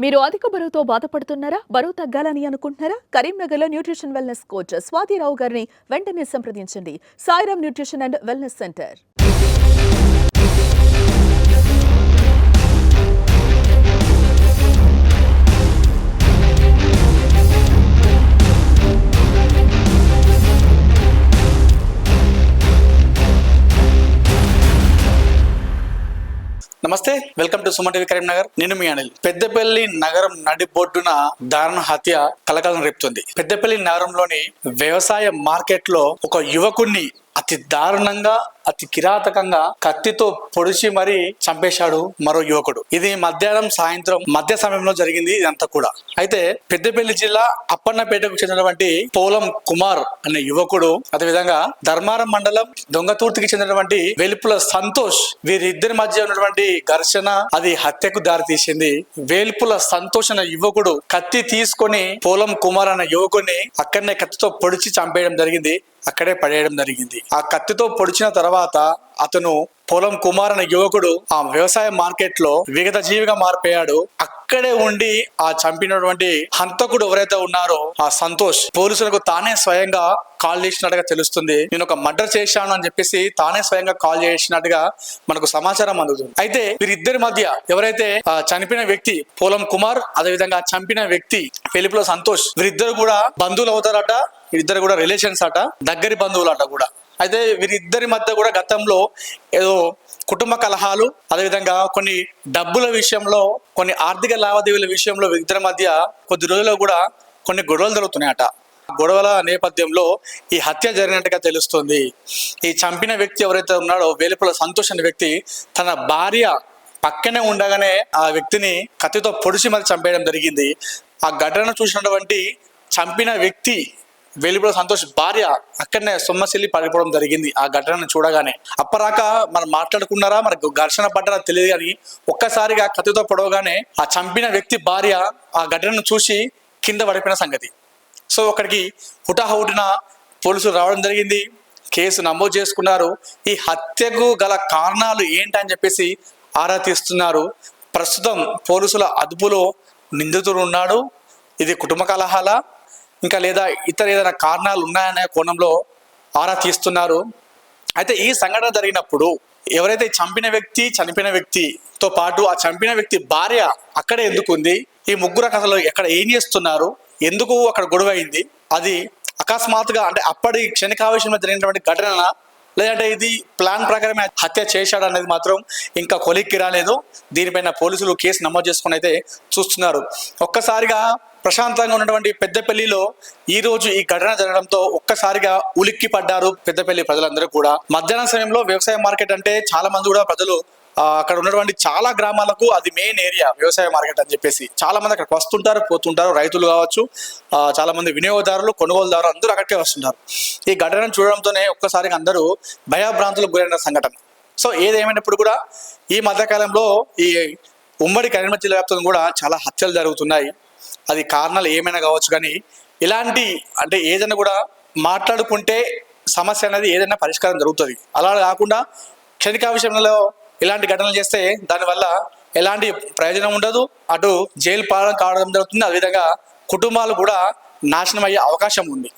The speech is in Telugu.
మీరు అధిక బరువుతో బాధపడుతున్నారా? బరువు తగ్గాలని అనుకుంటున్నారా? కరీంనగర్లో న్యూట్రిషన్ వెల్నెస్ కోచ్ స్వాతిరావు గారిని వెంటనే సంప్రదించండి. Sairam nutrition and wellness centre. నమస్తే, welcome to Suman TV Karimnagar. నేను మీ అనిల్. పెద్దపల్లి నగరం నడిబొడ్డున దారుణ హత్య కలకలం రేపుతుంది. పెద్దపల్లి నగరంలోని వ్యవసాయ మార్కెట్ లో ఒక యువకుణ్ణి అతి దారుణంగా, అతి కిరాతకంగా కత్తితో పొడిచి మరీ చంపేశాడు మరో యువకుడు. ఇది సాయంత్రం మధ్య సమయంలో జరిగింది ఇదంతా కూడా. అయితే పెద్దపల్లి జిల్లా అప్పన్నపేటకు చెందినటువంటి పోలం కుమార్ అనే యువకుడు, అదేవిధంగా ధర్మారం మండలం దొంగతూర్తికి చెందినటువంటి వేల్పుల సంతోష్, వీరిద్దరి మధ్య ఉన్నటువంటి ఘర్షణ అది హత్యకు దారి తీసింది. వేల్పుల సంతోష్ అనే యువకుడు కత్తి తీసుకొని పోలం కుమార్ అనే యువకుడిని అక్కడనే కత్తితో పొడిచి చంపేయడం జరిగింది, అక్కడే పడేయడం జరిగింది. ఆ కత్తితో పొడిచిన తర్వాత అతను పోలం కుమార్ అనే యువకుడు ఆ వ్యవసాయ మార్కెట్ లో విగత జీవిగా మారిపోయాడు. అక్కడే ఉండి ఆ చంపినటువంటి హంతకుడు ఎవరైతే ఉన్నారో ఆ సంతోష్ పోలీసులకు తానే స్వయంగా కాల్ చేసినట్టుగా తెలుస్తుంది. నేను ఒక మర్డర్ చేశాను అని చెప్పేసి తానే స్వయంగా కాల్ చేసినట్టుగా మనకు సమాచారం అందుతుంది. అయితే వీరిద్దరి మధ్య ఎవరైతే చనిపోయిన వ్యక్తి పోలం కుమార్, అదేవిధంగా చంపిన వ్యక్తి వెలుపుల సంతోష్, వీరిద్దరు కూడా బంధువులు అవుతారట. వీరిద్దరు కూడా రిలేషన్స్ అట, దగ్గరి బంధువులు అట కూడా. అయితే వీరిద్దరి మధ్య కూడా గతంలో ఏదో కుటుంబ కలహాలు, అదేవిధంగా కొన్ని డబ్బుల విషయంలో, కొన్ని ఆర్థిక లావాదేవీల విషయంలో వీరిద్దరి మధ్య కొద్ది రోజుల్లో కూడా కొన్ని గొడవలు జరుగుతున్నాయట. గొడవల నేపథ్యంలో ఈ హత్య జరిగినట్టుగా తెలుస్తుంది. ఈ చంపిన వ్యక్తి ఎవరైతే ఉన్నాడో వేలుపుల సంతోష్ అనే వ్యక్తి తన భార్య పక్కనే ఉండగానే ఆ వ్యక్తిని కత్తితో పొడిచి మరి చంపేయడం జరిగింది. ఆ ఘటన చూసినటువంటి చంపిన వ్యక్తి వేలుపుల సంతోష్ భార్య అక్కడనే సొమ్మసిల్లి పడిపోవడం జరిగింది. ఆ ఘటనను చూడగానే అప్పరాక మనం మాట్లాడుకున్నారా, మనకు ఘర్షణ పడ్డారా తెలియదు, కానీ ఒక్కసారిగా కత్తితో పొడవగానే ఆ చంపిన వ్యక్తి భార్య ఆ ఘటనను చూసి కింద పడిపోయిన సంగతి. సో అక్కడికి హుటాహుటిన పోలీసులు రావడం జరిగింది, కేసు నమోదు చేసుకున్నారు. ఈ హత్యకు గల కారణాలు ఏంటని చెప్పేసి ఆరా తీస్తున్నారు. ప్రస్తుతం పోలీసుల అదుపులో నిందితుడు ఉన్నాడు. ఇది కుటుంబ కలహాల ఇంకా లేదా ఇతర ఏదైనా కారణాలు ఉన్నాయనే కోణంలో ఆరా తీస్తున్నారు. అయితే ఈ సంఘటన జరిగినప్పుడు ఎవరైతే చనిపోయిన వ్యక్తితో పాటు ఆ చంపిన వ్యక్తి భార్య అక్కడే ఎందుకు ఉంది, ఈ ముగ్గురు అసలు ఎక్కడ ఏం చేస్తున్నారు, ఎందుకు అక్కడ గొడవ అయింది, అది అకస్మాత్తుగా అంటే అప్పటి క్షణికావేశంలో జరిగినటువంటి ఘటన, లేదంటే ఇది ప్లాన్ ప్రకారమే హత్య చేశాడు అనేది మాత్రం ఇంకా కొలిక్కి రాలేదు. దీనిపైన పోలీసులు కేసు నమోదు చేసుకుని అయితే చూస్తున్నారు. ఒక్కసారిగా ప్రశాంతంగా ఉన్నటువంటి పెద్దపల్లిలో ఈ రోజు ఈ ఘటన జరగడంతో ఒక్కసారిగా ఉలిక్కి పడ్డారు పెద్దపల్లి ప్రజలందరూ కూడా. మధ్యాహ్నం సమయంలో వ్యవసాయ మార్కెట్ అంటే చాలా మంది కూడా ప్రజలు అక్కడ ఉన్నటువంటి చాలా గ్రామాలకు అది మెయిన్ ఏరియా వ్యవసాయ మార్కెట్ అని చెప్పేసి చాలా మంది అక్కడికి వస్తుంటారు, పోతుంటారు. రైతులు కావచ్చు, చాలా మంది వినియోగదారులు, కొనుగోలుదారులు అందరూ అక్కడికే వస్తుంటారు. ఈ ఘటనను చూడడంతోనే ఒక్కసారిగా అందరూ భయభ్రాంతులకు గురైన సంఘటన. సో ఏదేమైనప్పుడు కూడా ఈ మధ్యకాలంలో ఈ ఉమ్మడి కరీంనగర్ జిల్లా వ్యాప్తంగా కూడా చాలా హత్యలు జరుగుతున్నాయి. అది కారణాలు ఏమైనా కావచ్చు, కానీ ఇలాంటి అంటే ఏదైనా కూడా మాట్లాడుకుంటే సమస్య అనేది ఏదైనా పరిష్కారం జరుగుతుంది. అలా కాకుండా క్షణిక విషయంలో ఇలాంటి ఘటనలు చేస్తే దానివల్ల ఎలాంటి ప్రయోజనం ఉండదు. అటు జైలు పాలన కావడం జరుగుతుంది, అదేవిధంగా కుటుంబాలు కూడా నాశనం అయ్యే అవకాశం ఉంది.